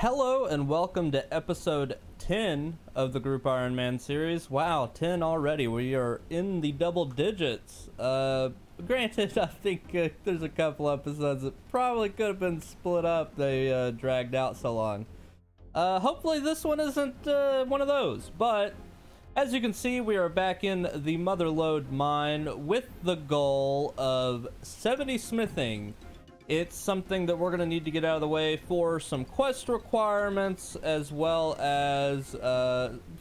Hello and welcome to episode 10 of the Group Iron Man series. Wow, 10 already. We are in the double digits. Granted, I think there's a couple episodes that probably could have been split up. They dragged out so long. Hopefully this one isn't one of those. But as you can see, we are back in the Motherlode mine with the goal of 70 smithing. It's something that we're going to need to get out of the way for some quest requirements as well as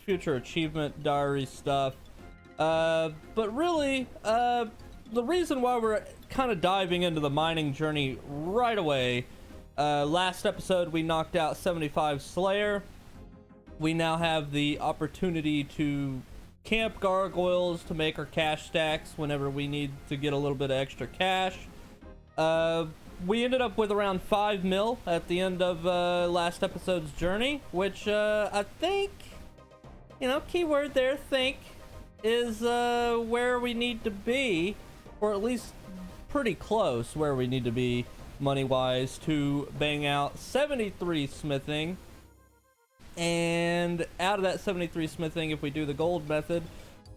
future achievement diary stuff. But really, the reason why we're kind of diving into the mining journey right away, last episode we knocked out 75 Slayer. We now have the opportunity to camp gargoyles to make our cash stacks whenever we need to get a little bit of extra cash. We ended up with around 5 mil at the end of last episode's journey, which I think, keyword there, think, is where we need to be, or at least pretty close where we need to be money-wise to bang out 73 smithing. And out of that 73 smithing, if we do the gold method,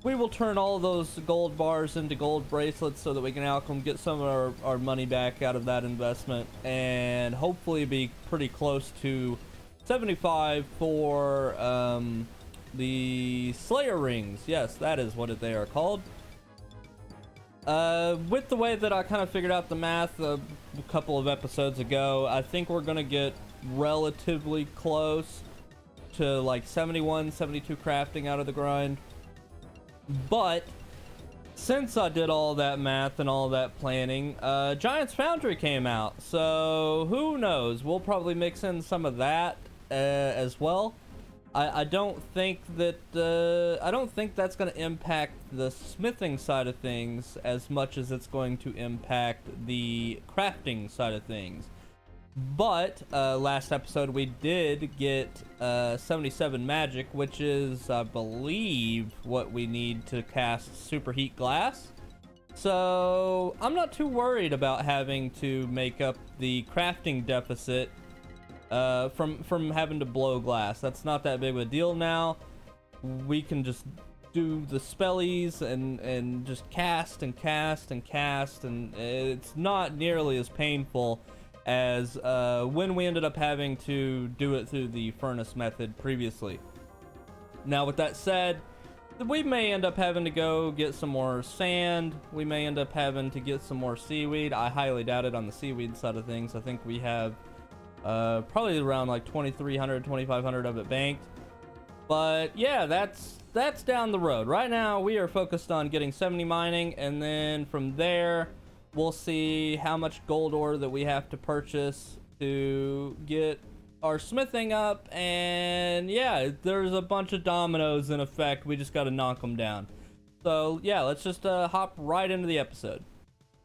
we will turn all those gold bars into gold bracelets so that we can outcome get some of our money back out of that investment and hopefully be pretty close to 75 for the Slayer rings. Yes, that is what they are called. With the way that I kind of figured out the math a couple of episodes ago, I think we're going to get relatively close to like 71, 72 crafting out of the grind. But since I did all that math and all that planning, Giant's Foundry came out, so who knows? We'll probably mix in some of that as well. I don't think that that's going to impact the smithing side of things as much as it's going to impact the crafting side of things. But last episode we did get 77 magic, which is, I believe, what we need to cast superheat glass. So I'm not too worried about having to make up the crafting deficit from having to blow glass. That's not that big of a deal now. We can just do the spellies and just cast and cast and cast, and it's not nearly as painful as when we ended up having to do it through the furnace method previously. Now, with that said, we may end up having to go get some more sand. We may end up having to get some more seaweed. I highly doubt it on the seaweed side of things. I think we have probably around like 2,300, 2,500 of it banked. But yeah, that's down the road. Right now, we are focused on getting 70 mining, and then from there, we'll see how much gold ore that we have to purchase to get our smithing up. And yeah, there's a bunch of dominoes in effect. We just got to knock them down. So yeah, let's just hop right into the episode.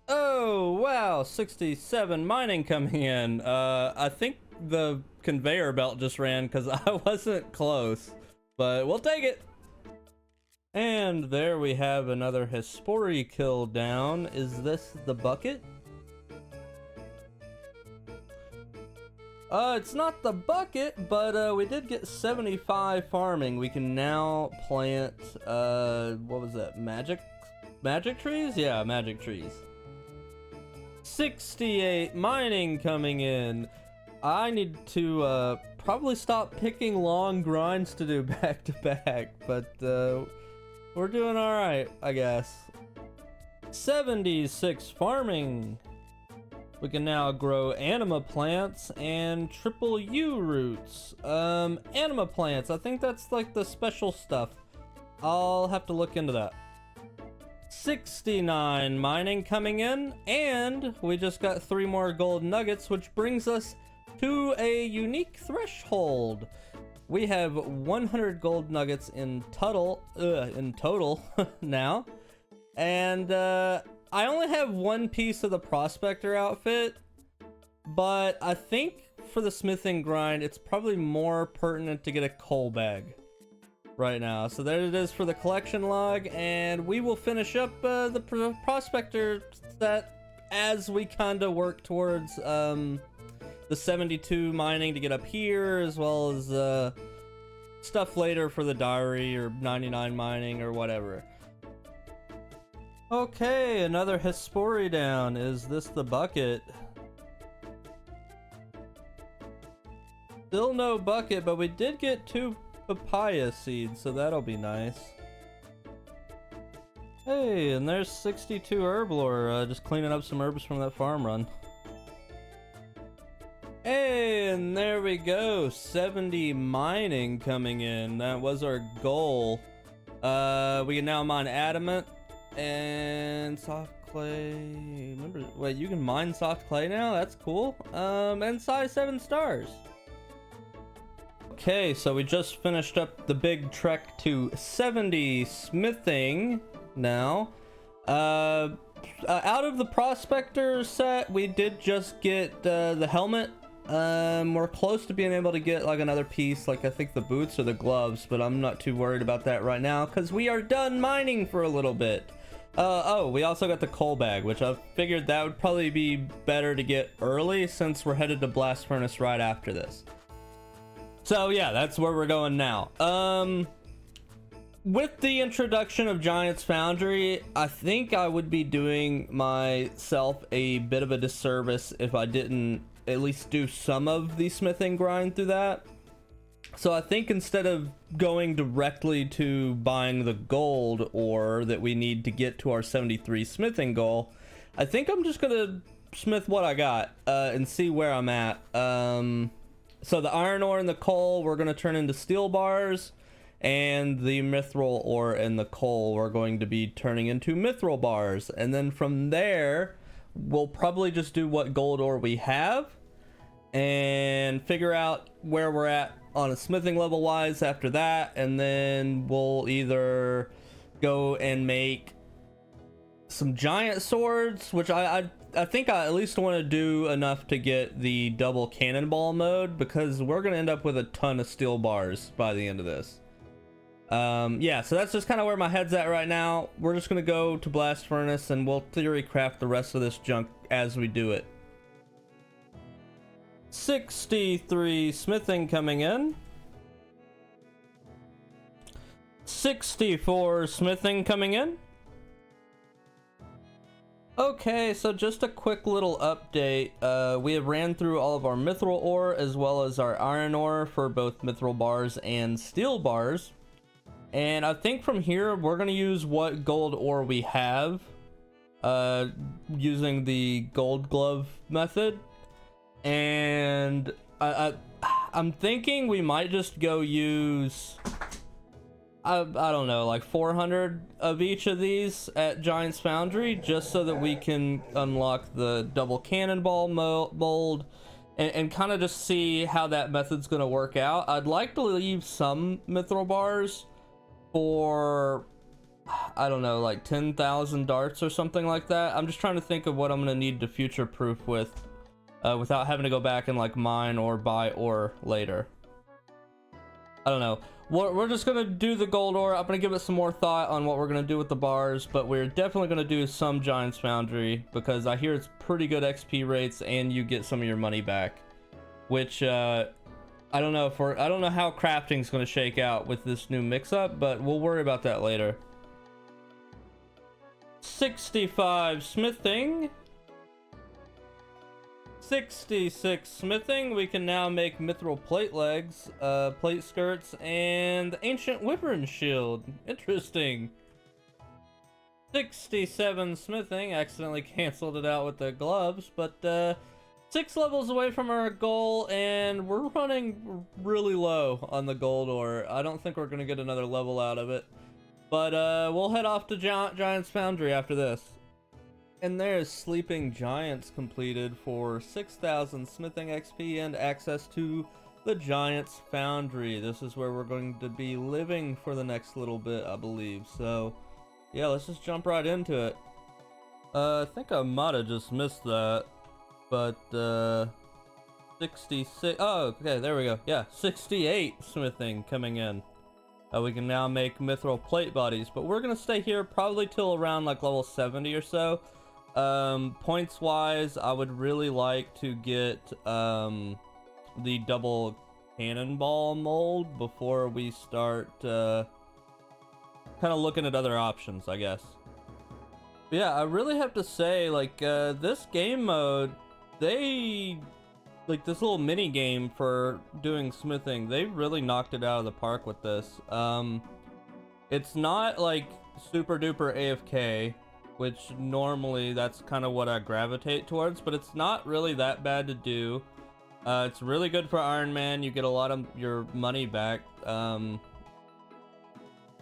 Oh, wow, 67 mining coming in. I think the conveyor belt just ran because I wasn't close, but we'll take it. And there we have another Hespori kill down. Is this the bucket? It's not the bucket, but we did get 75 farming. We can now plant, what was that? Magic trees? Yeah, magic trees. 68 mining coming in. I need to probably stop picking long grinds to do back to back, but we're doing all right, I guess. 76 farming. We can now grow anima plants and triple U roots. Anima plants, I think that's like the special stuff. I'll have to look into that. 69 mining coming in, and we just got 3 more gold nuggets, which brings us to a unique threshold. We have 100 gold nuggets in total now, and I only have one piece of the prospector outfit, but I think for the smithing grind it's probably more pertinent to get a coal bag right now. So there it is for the collection log, and we will finish up the prospector set as we kind of work towards the the 72 mining to get up here, as well as stuff later for the diary or 99 mining or whatever. Okay, another Hespori down. Is this the bucket? Still no bucket, but we did get 2 papaya seeds, so that'll be nice. Hey, and there's 62 herblore, just cleaning up some herbs from that farm run. Hey, and there we go, 70 mining coming in. That was our goal. We can now mine adamant and soft clay. Remember, wait, you can mine soft clay now? That's cool. And size 7 stars. Okay, so we just finished up the big trek to 70 smithing now. Out of the prospector set, we did just get the helmet. We're close to being able to get like another piece, like I think the boots or the gloves, but I'm not too worried about that right now because we are done mining for a little bit. Oh, we also got the coal bag, which I figured that would probably be better to get early since we're headed to blast furnace right after this. So yeah, that's where we're going now. With the introduction of Giant's Foundry, I think I would be doing myself a bit of a disservice if I didn't at least do some of the smithing grind through that. So I think instead of going directly to buying the gold ore that we need to get to our 73 smithing goal, I think I'm just gonna smith what I got and see where I'm at. So the iron ore and the coal we're gonna turn into steel bars, and the mithril ore and the coal we're going to be turning into mithril bars. And then from there, we'll probably just do what gold ore we have and figure out where we're at on a smithing level wise after that. And then we'll either go and make some giant swords, which I think I at least want to do enough to get the double cannonball mode, because we're going to end up with a ton of steel bars by the end of this. Yeah, so that's just kind of where my head's at right now. We're just gonna go to blast furnace and we'll theory craft the rest of this junk as we do it. 63 smithing coming in. 64 smithing coming in. Okay, so just a quick little update. We have ran through all of our mithril ore as well as our iron ore for both mithril bars and steel bars. And I think from here, we're going to use what gold ore we have, using the gold glove method. And I'm thinking we might just go use, I don't know, like 400 of each of these at Giant's Foundry, just so that we can unlock the double cannonball mold and kind of just see how that method's going to work out. I'd like to leave some mithril bars for, I don't know, like 10,000 darts or something like that. I'm just trying to think of what I'm gonna need to future proof with without having to go back and like mine or buy ore later. I don't know. We're just gonna do the gold ore. I'm gonna give it some more thought on what we're gonna do with the bars, but we're definitely gonna do some Giant's Foundry because I hear it's pretty good XP rates and you get some of your money back, which I don't know how crafting's going to shake out with this new mix-up, but we'll worry about that later. 65 smithing. 66 smithing. We can now make mithril plate legs, plate skirts, and the ancient wyvern shield. Interesting. 67 smithing. Accidentally canceled it out with the gloves, but 6 levels away from our goal, and we're running really low on the gold ore. I don't think we're going to get another level out of it. But we'll head off to Giant's Foundry after this. And there's Sleeping Giants completed for 6,000 smithing XP and access to the Giant's Foundry. This is where we're going to be living for the next little bit, I believe. So, yeah, let's just jump right into it. I think I might have just missed that. But 66, oh okay, there we go. Yeah, 68 smithing coming in. We can now make mithril plate bodies, but we're gonna stay here probably till around like level 70 or so, Points wise, I would really like to get the double cannonball mold before we start kind of looking at other options, I guess. But yeah, I really have to say, like, this game mode, they, like, this little mini game for doing smithing, they really knocked it out of the park with this. It's not like super duper AFK, which normally that's kind of what I gravitate towards, but it's not really that bad to do. It's really good for Iron Man. You get a lot of your money back.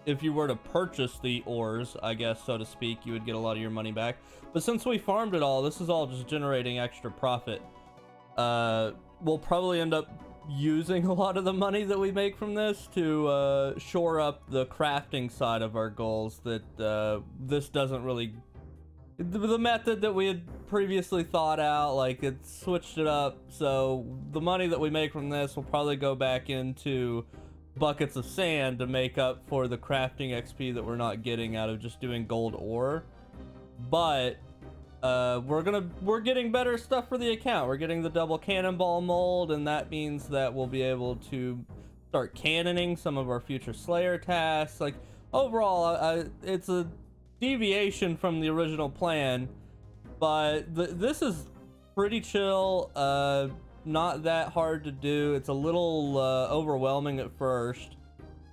If you were to purchase the ores, I guess, so to speak, you would get a lot of your money back. But since we farmed it all, this is all just generating extra profit. We'll probably end up using a lot of the money that we make from this to shore up the crafting side of our goals that this doesn't really... The method that we had previously thought out, like, it switched it up, so the money that we make from this will probably go back into buckets of sand to make up for the crafting XP that we're not getting out of just doing gold ore. But we're getting better stuff for the account. We're getting the double cannonball mold, and that means that we'll be able to start cannoning some of our future Slayer tasks. Like, overall, it's a deviation from the original plan, but this is pretty chill. Not that hard to do. It's a little overwhelming at first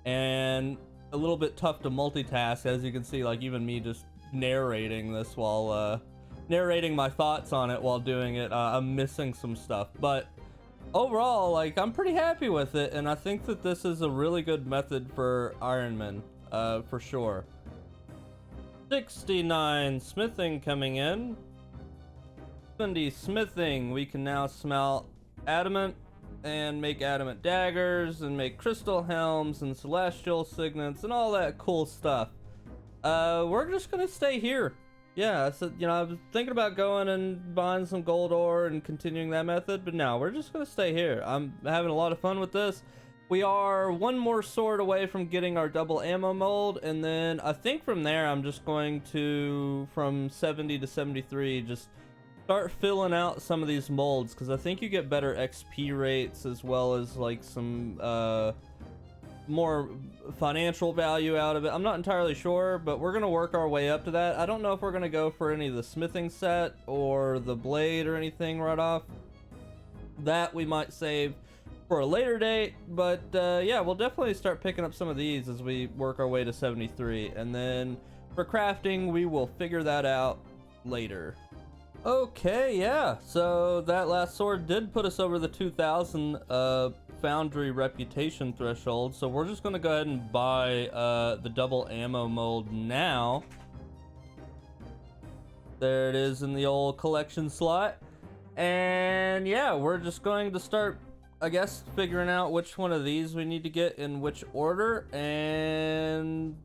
and a little bit tough to multitask, as you can see, like even me just narrating this while narrating my thoughts on it while doing it, I'm missing some stuff, but overall, like, I'm pretty happy with it, and I think that this is a really good method for Iron Man, for sure. 69 smithing coming in. 70 smithing, we can now smelt adamant and make adamant daggers and make crystal helms and celestial signets and all that cool stuff. We're just gonna stay here. Yeah, so, you know, I was thinking about going and buying some gold ore and continuing that method, but no, we're just gonna stay here. I'm having a lot of fun with this. We are one more sword away from getting our double ammo mold, and then I think from there I'm just going to, from 70 to 73, just start filling out some of these molds, because I think you get better XP rates as well as like some more financial value out of it. I'm not entirely sure, but we're gonna work our way up to that. I don't know if we're gonna go for any of the smithing set or the blade or anything right off. That we might save for a later date, but yeah, we'll definitely start picking up some of these as we work our way to 73, and then for crafting we will figure that out later. Okay, yeah, so that last sword did put us over the 2000 Foundry reputation threshold, so we're just gonna go ahead and buy the double ammo mold now. There it is in the old collection slot, and yeah, we're just going to start, I guess, figuring out which one of these we need to get in which order, and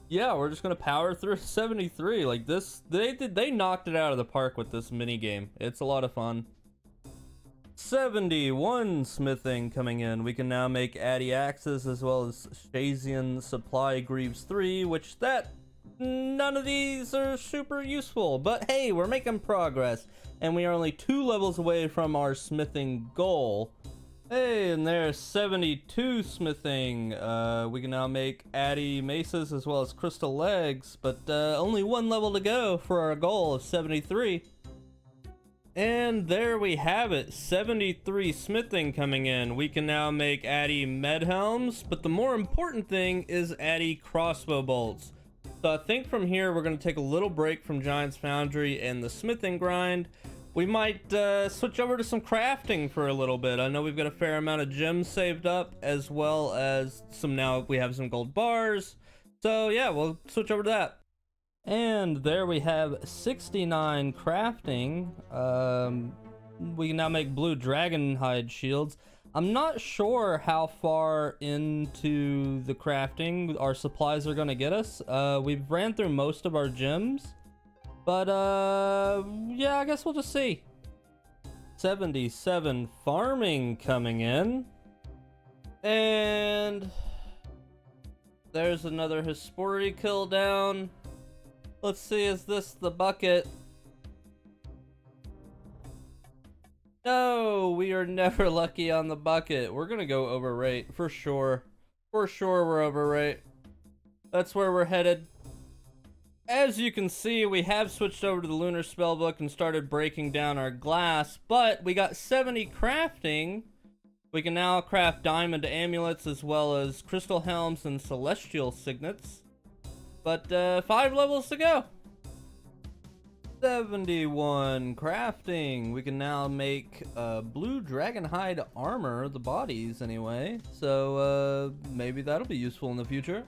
yeah, we're just gonna power through 73. Like this, they knocked it out of the park with this mini game. It's a lot of fun. 71 smithing coming in. We can now make Addy axes as well as Shazian supply greaves 3, which none of these are super useful, but hey, we're making progress, and we are only 2 levels away from our smithing goal. Hey, and there's 72 smithing. We can now make Addy maces as well as crystal legs, but only 1 level to go for our goal of 73. And there we have it, 73 smithing coming in. We can now make Addy med helms, but the more important thing is Addy crossbow bolts. So I think from here we're going to take a little break from Giant's Foundry and the smithing grind. We might switch over to some crafting for a little bit. I know we've got a fair amount of gems saved up, as well as now we have some gold bars. So yeah, we'll switch over to that. And there we have 69 crafting. We can now make blue dragon hide shields. I'm not sure how far into the crafting our supplies are going to get us. We've ran through most of our gems. But, yeah, I guess we'll just see. 77 farming coming in. And there's another Hespori kill down. Let's see, is this the bucket? No, we are never lucky on the bucket. We're gonna go overrate for sure. For sure we're overrate. That's where we're headed. As you can see, we have switched over to the Lunar Spellbook and started breaking down our glass, but we got 70 crafting. We can now craft diamond amulets as well as crystal helms and celestial signets. But 5 levels to go. 71 crafting. We can now make blue dragonhide armor, the bodies anyway. So maybe that'll be useful in the future.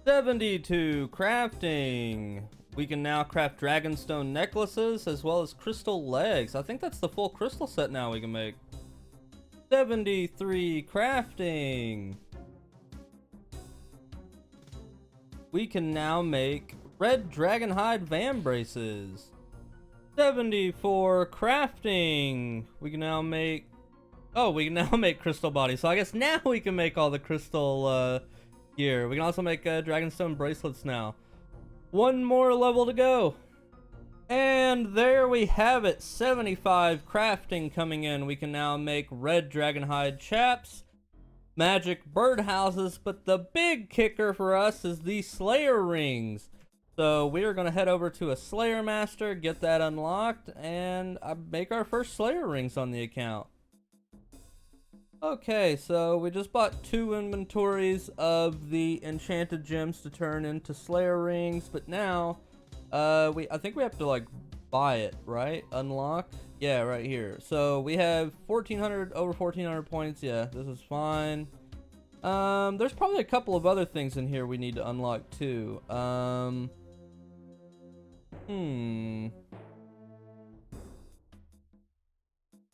72 crafting. We can now craft dragonstone necklaces as well as crystal legs. I think that's the full crystal set now we can make. 73 crafting. We can now make red dragonhide van braces. 74 crafting. We can now make... Oh, we can now make crystal bodies. So I guess now we can make all the crystal gear. We can also make dragonstone bracelets now. One more level to go. And there we have it. 75 crafting coming in. We can now make red dragonhide chaps, magic birdhouses, but the big kicker for us is the Slayer rings. So we are going to head over to a Slayer Master, get that unlocked, and make our first Slayer rings on the account. Okay, so we just bought 2 inventories of the enchanted gems to turn into Slayer rings, but now I think we have to like buy it, right? Unlock? Yeah, right here. So we have 1400, over 1400 points. Yeah, this is fine. There's probably a couple of other things in here we need to unlock too.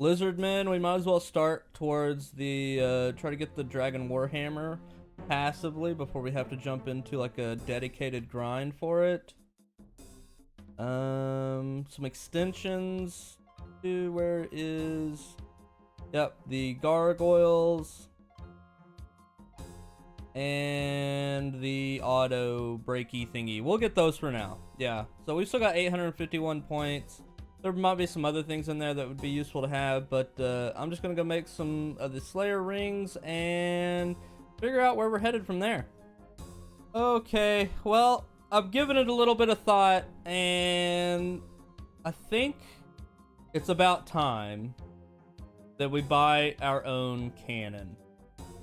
Lizardmen, we might as well start towards the, try to get the Dragon Warhammer passively before we have to jump into like a dedicated grind for it. Some extensions. Where is... Yep, the gargoyles. And the auto breaky thingy. We'll get those for now. Yeah, so we've still got 851 points. There might be some other things in there that would be useful to have, but I'm just gonna go make some of the Slayer rings and figure out where we're headed from there. Okay, well, I've given it a little bit of thought, and I think it's about time that we buy our own cannon.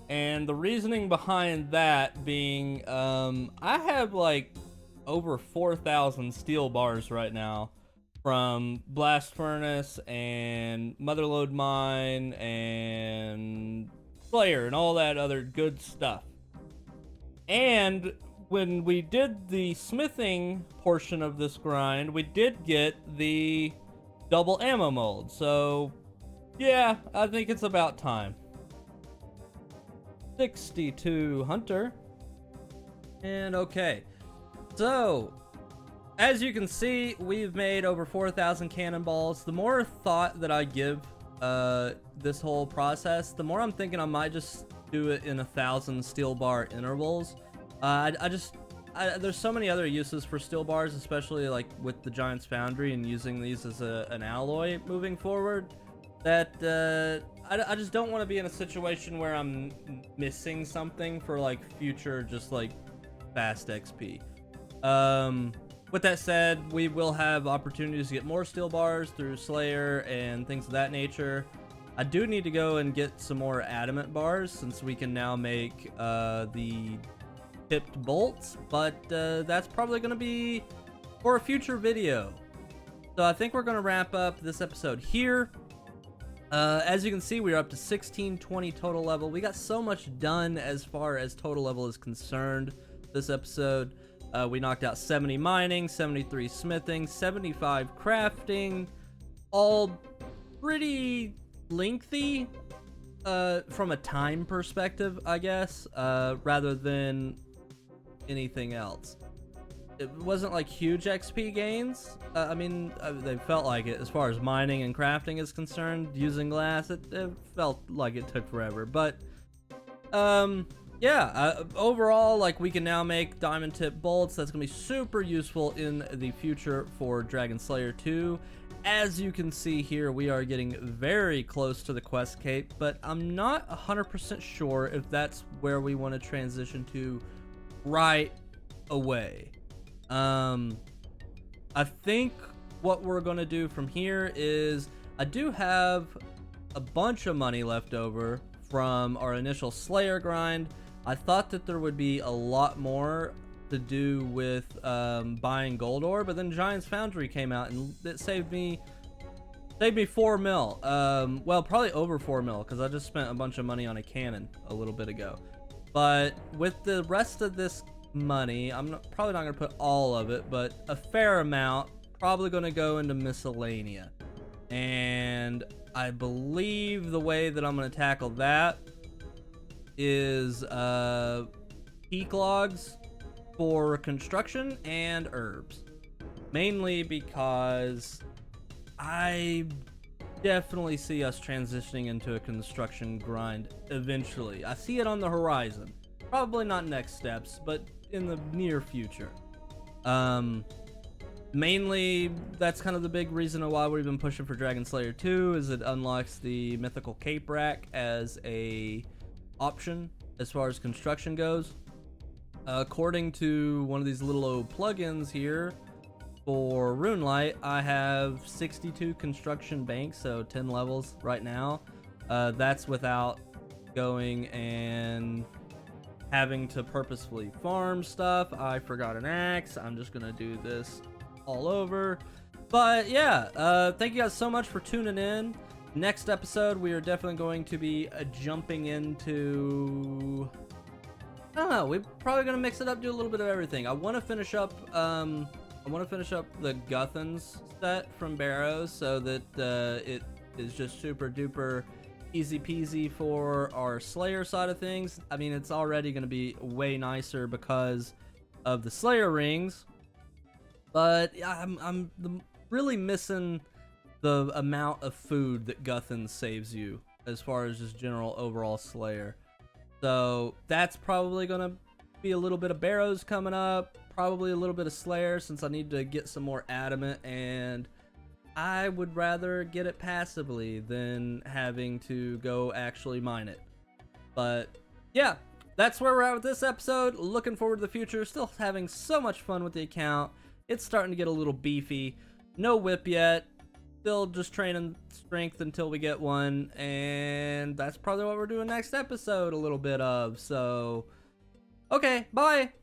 And the reasoning behind that being, I have like over 4,000 steel bars right now from Blast Furnace and Motherlode Mine and Slayer and all that other good stuff. And when we did the smithing portion of this grind, we did get the double ammo mold. So yeah, I think it's about time. 62 Hunter. And okay, so as you can see, we've made over 4,000 cannonballs. The more thought that I give this whole process, the more I'm thinking I might just do it in 1,000 steel bar intervals. There's so many other uses for steel bars, especially like with the Giant's Foundry and using these as an alloy moving forward, that I just don't want to be in a situation where I'm missing something for like future just like fast XP. With that said, we will have opportunities to get more steel bars through Slayer and things of that nature. I do need to go and get some more adamant bars since we can now make the tipped bolts, but that's probably going to be for a future video. So I think we're going to wrap up this episode here. As you can see, we're up to 1620 total level. We got so much done as far as total level is concerned this episode. We knocked out 70 mining, 73 smithing, 75 crafting, all pretty lengthy from a time perspective, I guess, rather than anything else. It wasn't like huge XP gains. I mean, they felt like it as far as mining and crafting is concerned. Using glass, it felt like it took forever. But yeah, overall, like, we can now make diamond tip bolts. That's gonna be super useful in the future for Dragon Slayer 2. As you can see here, we are getting very close to the quest cape, but I'm not 100% sure if that's where we want to transition to right away. I think what we're gonna do from here is, I do have a bunch of money left over from our initial Slayer grind. I thought that there would be a lot more to do with buying gold ore, but then Giant's Foundry came out and it saved me 4 mil. Well, probably over 4 mil, because I just spent a bunch of money on a cannon a little bit ago. But with the rest of this money, probably not gonna put all of it, but a fair amount probably gonna go into miscellanea. And I believe the way that I'm gonna tackle that is peak logs for construction and herbs, mainly because I definitely see us transitioning into a construction grind eventually. I see it on the horizon. Probably not next steps, but in the near future. Mainly, that's kind of the big reason why we've been pushing for Dragon Slayer 2, is it unlocks the mythical cape rack as a option as far as construction goes. According to one of these little old plugins here for Runelight, I have 62 construction banks, so 10 levels right now. That's without going and having to purposefully farm stuff. I forgot an axe. I'm just gonna do this all over. But yeah, thank you guys so much for tuning in. Next episode, we are definitely going to be jumping into, I don't know, we're probably gonna mix it up, do a little bit of everything. I want to finish up the Guthans set from Barrows, so that it is just super duper easy peasy for our Slayer side of things. I mean, it's already gonna be way nicer because of the Slayer rings, but I'm really missing the amount of food that Guthans saves you as far as just general overall Slayer. So that's probably gonna be a little bit of Barrows coming up, probably a little bit of Slayer, since I need to get some more adamant, and I would rather get it passively than having to go actually mine it. But yeah, that's where we're at with this episode. Looking forward to the future. Still having so much fun with the account. It's starting to get a little beefy. No whip yet. Still just training strength until we get one. And that's probably what we're doing next episode a little bit of. So, okay, bye.